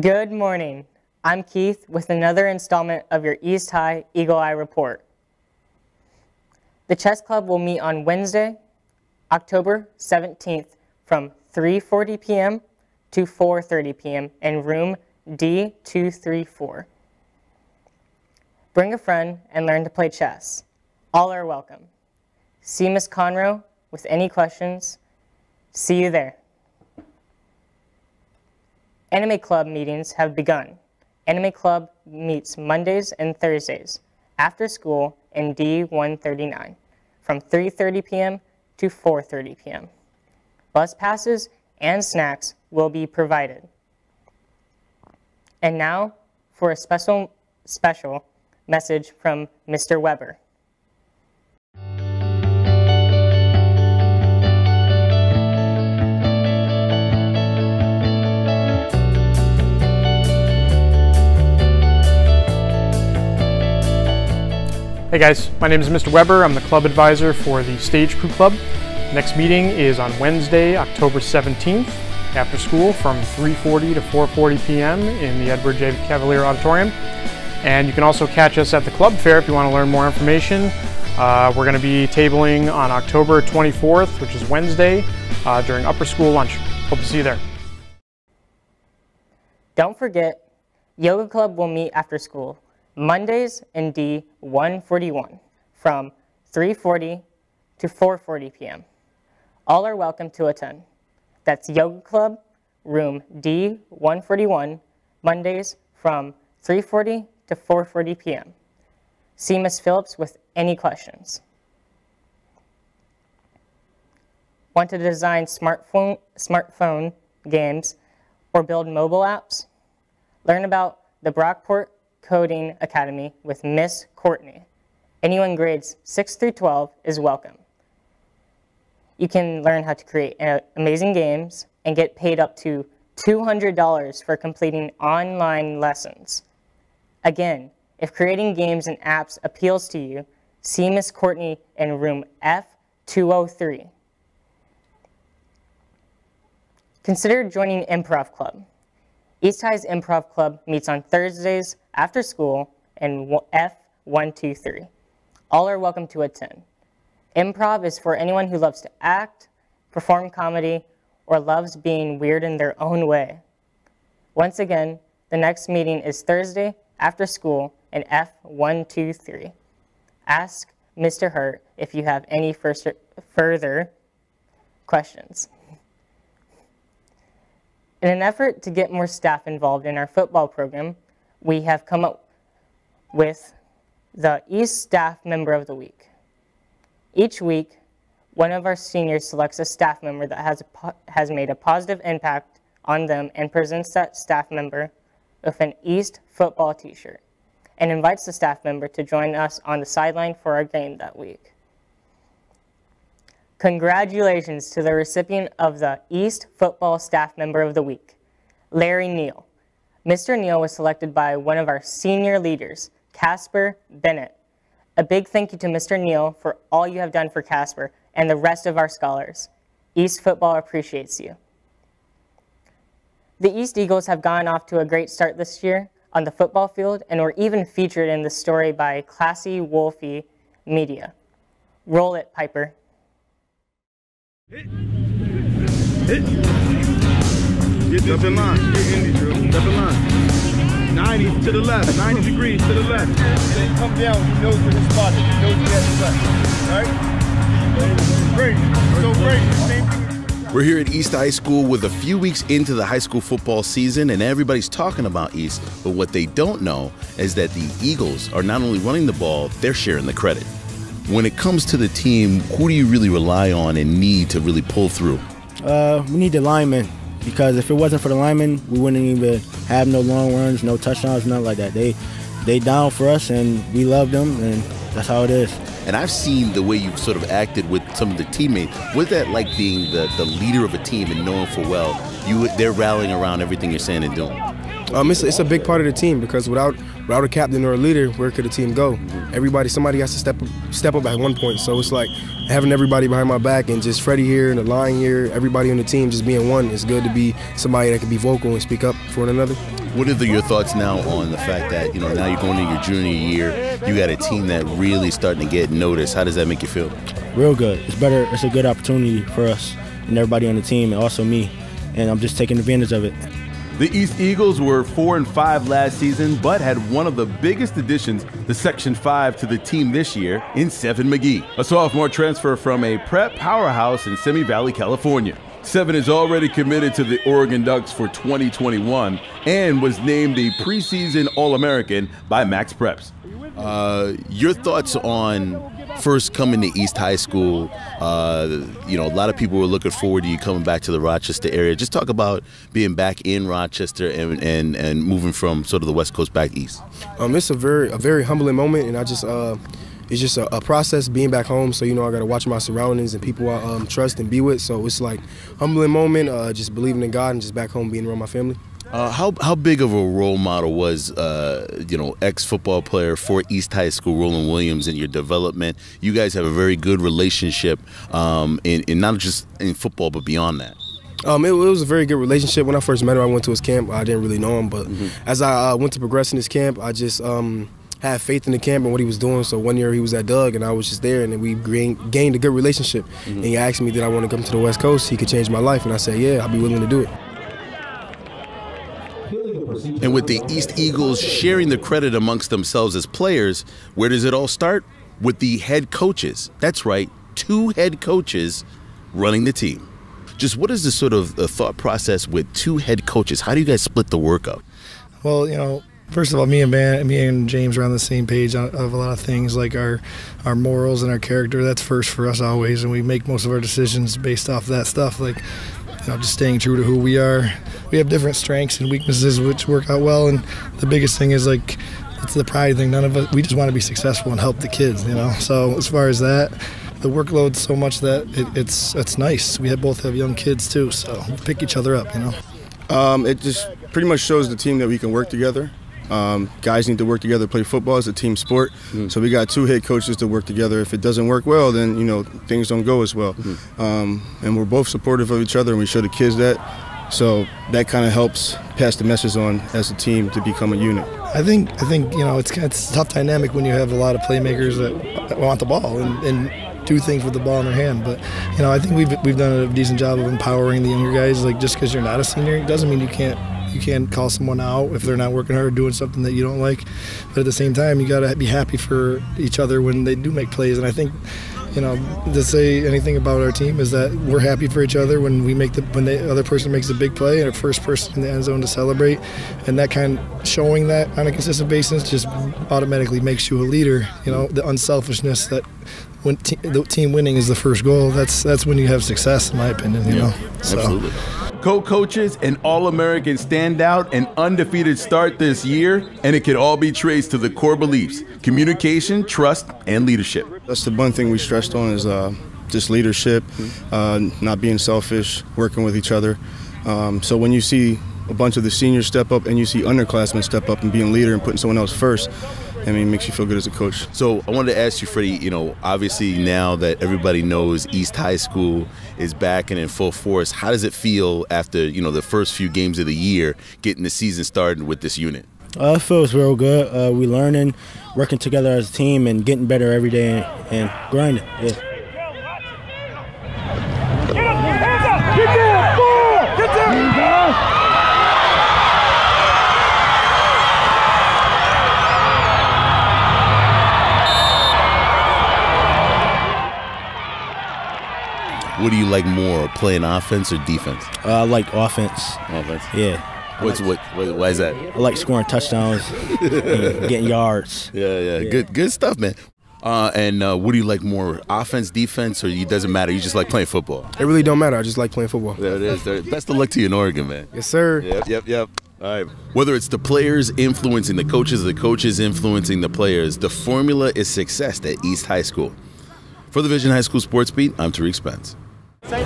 Good morning. I'm Keith with another installment of your East High Eagle Eye Report. The Chess Club will meet on Wednesday, October 17th from 3:40 p.m. to 4:30 p.m. in room D234. Bring a friend and learn to play chess. All are welcome. See Ms. Conroe with any questions. See you there. Anime Club meetings have begun. Anime Club meets Mondays and Thursdays after school in D139 from 3:30 p.m. to 4:30 p.m. Bus passes and snacks will be provided. And now for a special message from Mr. Weber. Hey guys, my name is Mr. Weber. I'm the club advisor for the Stage Crew Club. Next meeting is on Wednesday, October 17th, after school from 3:40 to 4:40 p.m. in the Edward J. Cavalier Auditorium. And you can also catch us at the club fair if you want to learn more information. We're going to be tabling on October 24th, which is Wednesday, during upper school lunch. Hope to see you there. Don't forget, Yoga Club will meet after school Mondays in D141 from 3:40 to 4:40 p.m. All are welcome to attend. That's Yoga Club, room D141, Mondays from 3:40 to 4:40 p.m. See Ms. Phillips with any questions. Want to design smartphone games or build mobile apps? Learn about the Brockport Coding Academy with Miss Courtney. Anyone grades 6 through 12 is welcome. You can learn how to create amazing games and get paid up to $200 for completing online lessons. Again, if creating games and apps appeals to you, see Miss Courtney in room F203. Consider joining Improv Club. East High's Improv Club meets on Thursdays after school in F123. All are welcome to attend. Improv is for anyone who loves to act, perform comedy, or loves being weird in their own way. Once again, the next meeting is Thursday after school in F123. Ask Mr. Hurt if you have any further questions. In an effort to get more staff involved in our football program, we have come up with the East Staff Member of the Week. Each week, one of our seniors selects a staff member that has made a positive impact on them and presents that staff member with an East football t-shirt and invites the staff member to join us on the sideline for our game that week. Congratulations to the recipient of the East Football Staff Member of the Week, Larry Neal. Mr. Neal was selected by one of our senior leaders, Casper Bennett. A big thank you to Mr. Neal for all you have done for Casper and the rest of our scholars. East Football appreciates you. The East Eagles have gone off to a great start this year on the football field and were even featured in the story by Classy Wolfie Media. Roll it, Piper. Hit. Step in line. Step in line. 90 to the left. 90 degrees to the left. Then come down. You know where the spot is. You know where the left. All right? Great. So great. Same thing. We're here at East High School with a few weeks into the high school football season, and everybody's talking about East, but what they don't know is that the Eagles are not only running the ball, they're sharing the credit. When it comes to the team, who do you really rely on and need to really pull through? We need the linemen, because if it wasn't for the linemen, we wouldn't even have no long runs, no touchdowns, nothing like that. They down for us, and we love them, and that's how it is. And I've seen the way you've sort of acted with some of the teammates. What's that like being the leader of a team and knowing full well they're rallying around everything you're saying and doing? It's a big part of the team, because without without a captain or a leader, where could the team go? Somebody has to step up at one point. So it's like having everybody behind my back and just Freddie here and the line here, everybody on the team just being one. It's good to be somebody that can be vocal and speak up for one another. What are your thoughts now on the fact that, now you're going into your junior year, you got a team that really starting to get noticed? How does that make you feel? Real good. It's better. It's a good opportunity for us and everybody on the team, and also me, and I'm just taking advantage of it. The East Eagles were 4-5 last season, but had one of the biggest additions to Section 5 to the team this year in Seven McGee, a sophomore transfer from a prep powerhouse in Simi Valley, California. Seven is already committed to the Oregon Ducks for 2021 and was named the preseason All-American by Max Preps. Your thoughts on first coming to East High School? A lot of people were looking forward to you coming back to the Rochester area. Just talk about being back in Rochester and moving from sort of the West Coast back east. It's a very humbling moment, and it's just a process being back home. So I got to watch my surroundings and people I trust and be with. So it's like humbling moment, just believing in God and just back home being around my family. How big of a role model was ex-football player for East High School, Roland Williams, in your development? You guys have a very good relationship, in not just in football but beyond that. It was a very good relationship. When I first met him, I went to his camp. I didn't really know him, but as I went to progress in his camp, I just had faith in the camp and what he was doing. So one year he was at Doug and I was just there, and then we gained a good relationship. And he asked me, did I want to come to the West Coast? He could change my life, and I said, yeah, I'll be willing to do it. And with the East Eagles sharing the credit amongst themselves as players, where does it all start? With the head coaches. That's right, 2 head coaches running the team. Just what is the sort of thought process with 2 head coaches? How do you guys split the work up? Well, first of all, me and James are on the same page of a lot of things, like our morals and our character. That's first for us always, and we make most of our decisions based off that stuff. Like, just staying true to who we are. We have different strengths and weaknesses which work out well, and the biggest thing is it's the pride thing. None of us, we just want to be successful and help the kids, So as far as that, the workload's so much that it's nice. We both have young kids too, so we pick each other up, It just pretty much shows the team that we can work together. Guys need to work together to play football. It's a team sport. So we got 2 head coaches to work together. If it doesn't work well, then, things don't go as well. And we're both supportive of each other, and we show the kids that. So that kind of helps pass the message on as a team to become a unit. I think it's a tough dynamic when you have a lot of playmakers that want the ball and do things with the ball in their hand. But, I think we've done a decent job of empowering the younger guys. Like, just because you're not a senior, it doesn't mean you can't call someone out if they're not working hard, doing something that you don't like. But at the same time, you got to be happy for each other when they do make plays. And I think, to say anything about our team is that we're happy for each other when the other person makes a big play and a first person in the end zone to celebrate. And that showing that on a consistent basis just automatically makes you a leader. The unselfishness that when the team winning is the first goal, that's when you have success, in my opinion. Absolutely. Co-coaches, an All-American standout, an undefeated start this year, and it can all be traced to the core beliefs: communication, trust, and leadership. That's the one thing we stressed on is just leadership, not being selfish, working with each other. So when you see a bunch of the seniors step up and you see underclassmen step up and being a leader and putting someone else first, it makes you feel good as a coach. So I wanted to ask you, Freddie, obviously now that everybody knows East High School is back and in full force, how does it feel after, the first few games of the year, getting the season started with this unit? It feels real good. We learning, working together as a team, and getting better every day and grinding. Yeah. Get up, hands up! Get down! Ball! Get down! What do you like more, playing offense or defense? I like offense. Offense? Yeah. Why is that? I like scoring touchdowns, and getting yards. Yeah. Good stuff, man. And what do you like more, offense, defense, or it doesn't matter? You just like playing football? It really don't matter. I just like playing football. There it is. Best of luck to you in Oregon, man. Yes, sir. Yep. All right. Whether it's the players influencing the coaches influencing the players, the formula is success at East High School. For the Vision High School Sports Beat, I'm Tariq Spence.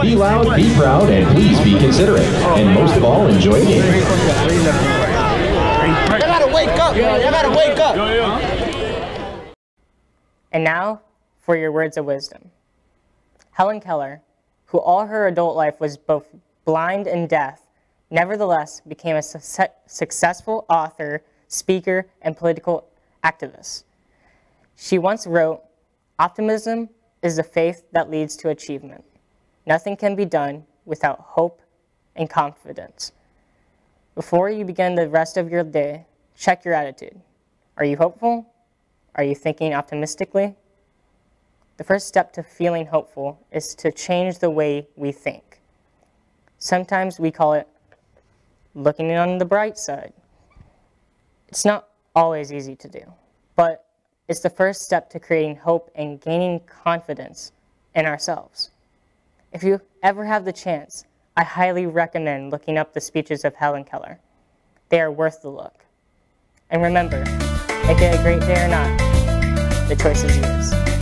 Be loud, be proud, and please be considerate. And most of all, enjoy the game. wake up. Y'all gotta wake up. And now for your words of wisdom. Helen Keller, who all her adult life was both blind and deaf, nevertheless became a successful author, speaker, and political activist. She once wrote, "Optimism is the faith that leads to achievement. Nothing can be done without hope and confidence." Before you begin the rest of your day, check your attitude. Are you hopeful? Are you thinking optimistically? The first step to feeling hopeful is to change the way we think. Sometimes we call it looking on the bright side. It's not always easy to do, but it's the first step to creating hope and gaining confidence in ourselves. If you ever have the chance, I highly recommend looking up the speeches of Helen Keller. They are worth the look. And remember, make it a great day or not, the choice is yours.